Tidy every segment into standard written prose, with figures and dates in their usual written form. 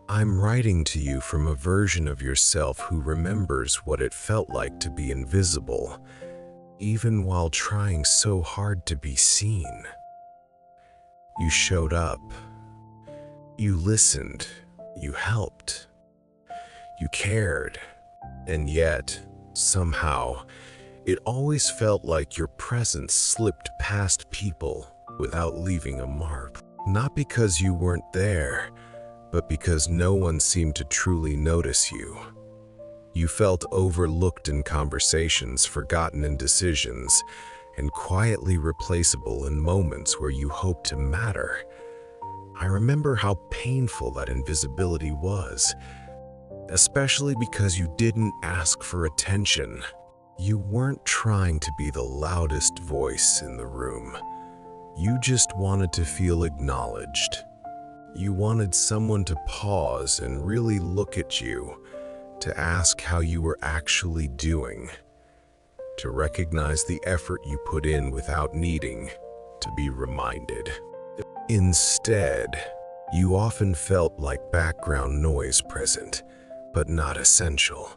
I'm writing to you from a version of yourself who remembers what it felt like to be invisible, even while trying so hard to be seen. You showed up. You listened. You helped. You cared. And yet, somehow, it always felt like your presence slipped past people without leaving a mark. Not because you weren't there, but because no one seemed to truly notice you. You felt overlooked in conversations, forgotten in decisions, and quietly replaceable in moments where you hoped to matter. I remember how painful that invisibility was, especially because you didn't ask for attention. You weren't trying to be the loudest voice in the room. You just wanted to feel acknowledged. You wanted someone to pause and really look at you, to ask how you were actually doing, to recognize the effort you put in without needing to be reminded. Instead, you often felt like background noise present, but not essential.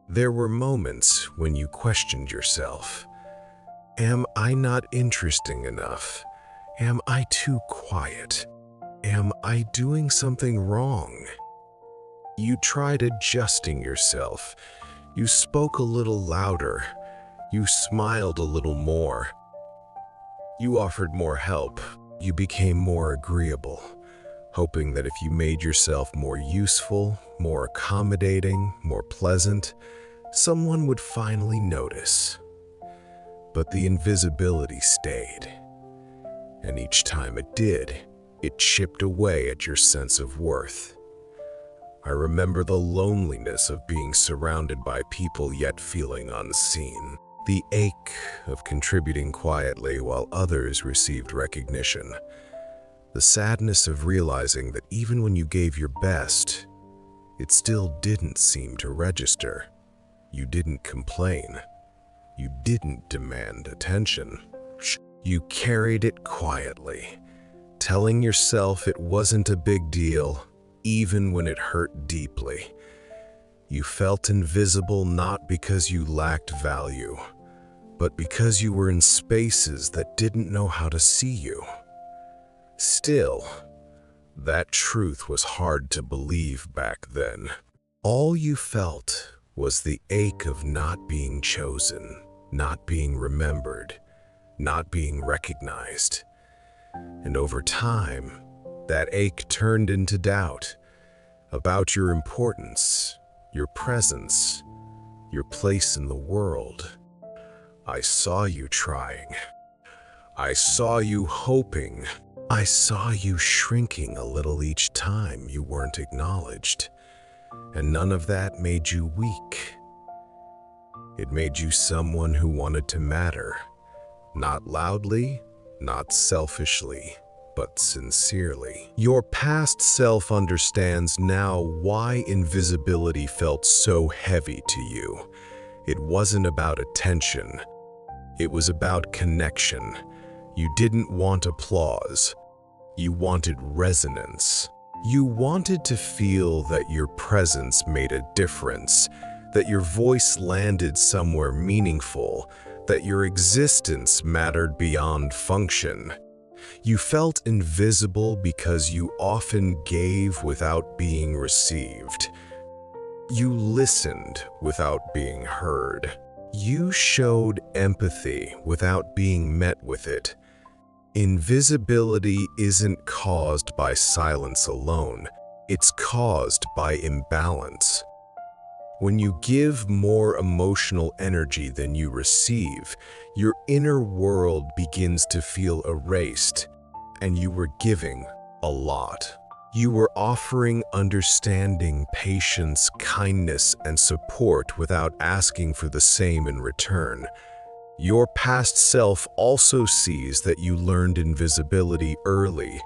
There were moments when you questioned yourself. Am I not interesting enough? Am I too quiet? Am I doing something wrong? You tried adjusting yourself. You spoke a little louder. You smiled a little more. You offered more help. You became more agreeable, hoping that if you made yourself more useful, more accommodating, more pleasant, someone would finally notice. But the invisibility stayed. And each time it did, it chipped away at your sense of worth. I remember the loneliness of being surrounded by people yet feeling unseen. The ache of contributing quietly while others received recognition. The sadness of realizing that even when you gave your best, it still didn't seem to register. You didn't complain. You didn't demand attention. You carried it quietly, telling yourself it wasn't a big deal, even when it hurt deeply. You felt invisible not because you lacked value, but because you were in spaces that didn't know how to see you. Still, that truth was hard to believe back then. All you felt was the ache of not being chosen, not being remembered, not being recognized. And over time, that ache turned into doubt about your importance, your presence, your place in the world. I saw you trying. I saw you hoping. I saw you shrinking a little each time you weren't acknowledged. And none of that made you weak. It made you someone who wanted to matter, not loudly, not selfishly, but sincerely. Your past self understands now why invisibility felt so heavy to you. It wasn't about attention. It was about connection. You didn't want applause. You wanted resonance. You wanted to feel that your presence made a difference, that your voice landed somewhere meaningful, that your existence mattered beyond function. You felt invisible because you often gave without being received. You listened without being heard. You showed empathy without being met with it. Invisibility isn't caused by silence alone. It's caused by imbalance. When you give more emotional energy than you receive, your inner world begins to feel erased, and you were giving a lot. You were offering understanding, patience, kindness, and support without asking for the same in return. Your past self also sees that you learned invisibility early.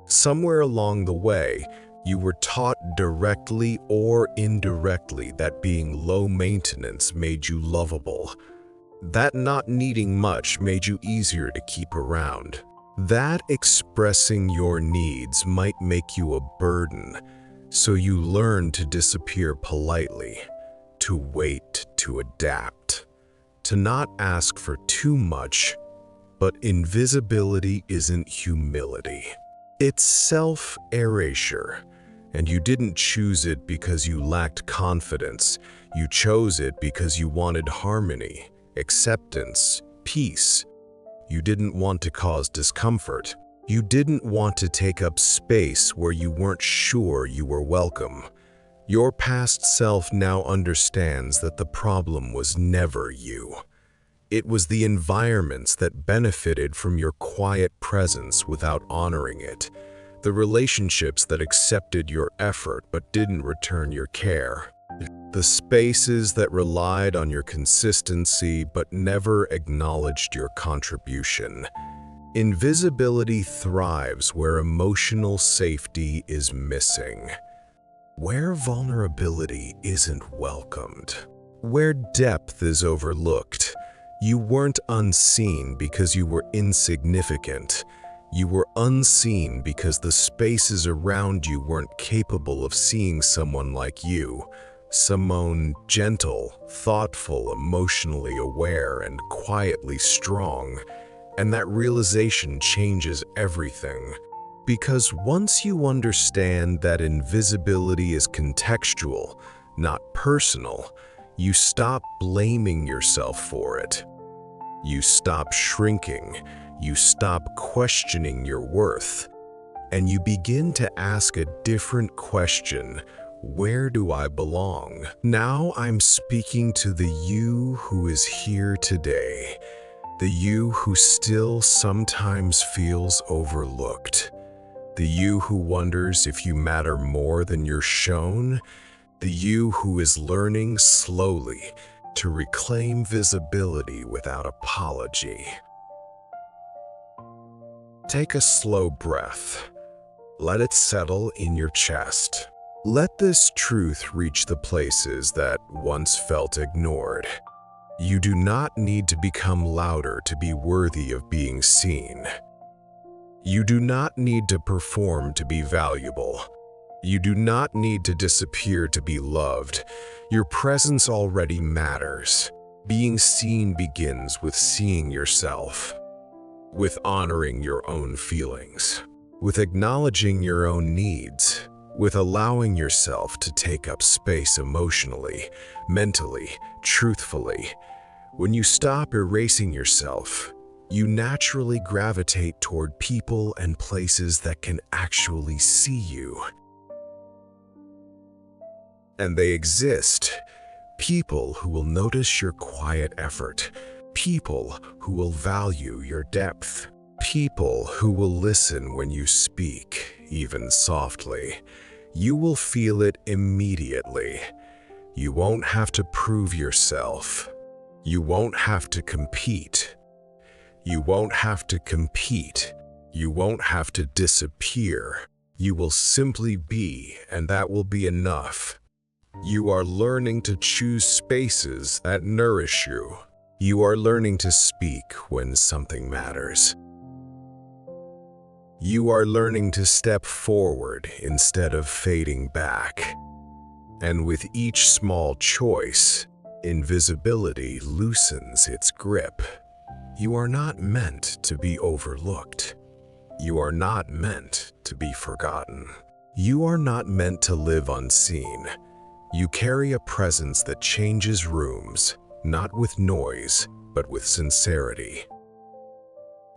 Somewhere along the way, you were taught directly or indirectly that being low maintenance made you lovable, that not needing much made you easier to keep around, that expressing your needs might make you a burden, So you learn to disappear politely, to wait, to adapt, to not ask for too much. But invisibility isn't humility. It's self-erasure, and you didn't choose it because you lacked confidence. You chose it because you wanted harmony, acceptance, peace. You didn't want to cause discomfort. You didn't want to take up space where you weren't sure you were welcome. Your past self now understands that the problem was never you. It was the environments that benefited from your quiet presence without honoring it, the relationships that accepted your effort but didn't return your care, the spaces that relied on your consistency but never acknowledged your contribution. Invisibility thrives where emotional safety is missing, where vulnerability isn't welcomed, where depth is overlooked. You weren't unseen because you were insignificant. You were unseen because the spaces around you weren't capable of seeing someone like you, someone gentle, thoughtful, emotionally aware, and quietly strong. And that realization changes everything. Because once you understand that invisibility is contextual, not personal, you stop blaming yourself for it. You stop shrinking, you stop questioning your worth, and you begin to ask a different question: where do I belong? Now I'm speaking to the you who is here today, the you who still sometimes feels overlooked, the you who wonders if you matter more than you're shown, the you who is learning slowly to reclaim visibility without apology. Take a slow breath. Let it settle in your chest. Let this truth reach the places that once felt ignored. You do not need to become louder to be worthy of being seen. You do not need to perform to be valuable. You do not need to disappear to be loved. Your presence already matters. Being seen begins with seeing yourself, with honoring your own feelings, with acknowledging your own needs, with allowing yourself to take up space emotionally, mentally, truthfully. When you stop erasing yourself, you naturally gravitate toward people and places that can actually see you. And they exist. People who will notice your quiet effort. People who will value your depth. People who will listen when you speak, even softly. You will feel it immediately. You won't have to prove yourself. You won't have to compete. You won't have to compete. You won't have to disappear. You will simply be, and that will be enough. You are learning to choose spaces that nourish you. You are learning to speak when something matters. You are learning to step forward instead of fading back. And with each small choice, invisibility loosens its grip. You are not meant to be overlooked. You are not meant to be forgotten. You are not meant to live unseen. You carry a presence that changes rooms, not with noise, but with sincerity.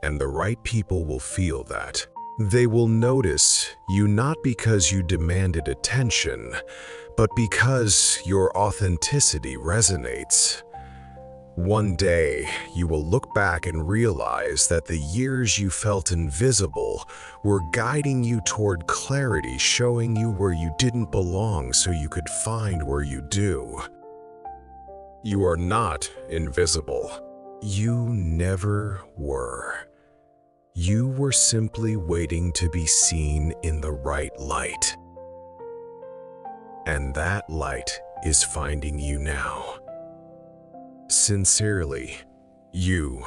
And the right people will feel that. They will notice you not because you demanded attention, but because your authenticity resonates. One day, you will look back and realize that the years you felt invisible were guiding you toward clarity, showing you where you didn't belong so you could find where you do. You are not invisible. You never were. You were simply waiting to be seen in the right light. And that light is finding you now. Sincerely, you.